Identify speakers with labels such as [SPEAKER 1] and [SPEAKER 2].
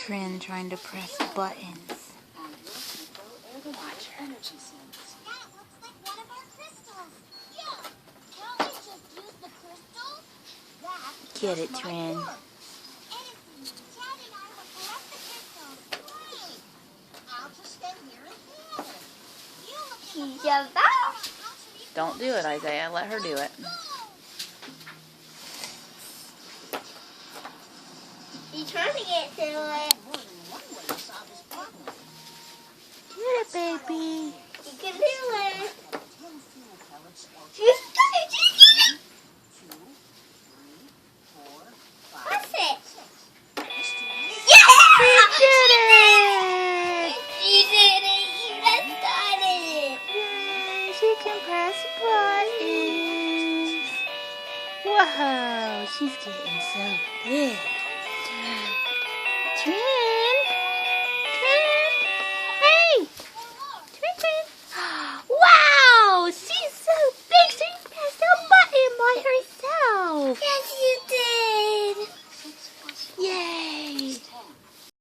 [SPEAKER 1] Trin trying to press buttons. Get it, Trin. Don't do it, Isaiah. Let her do it.
[SPEAKER 2] He's trying to get to it.
[SPEAKER 1] Get it, baby.
[SPEAKER 2] You can do it. She's got it. She's got it. Press it. Yeah!
[SPEAKER 1] You did it!
[SPEAKER 2] You did it. You just got it.
[SPEAKER 1] Yay, she can press buttons. Whoa, she's getting so big. Trin!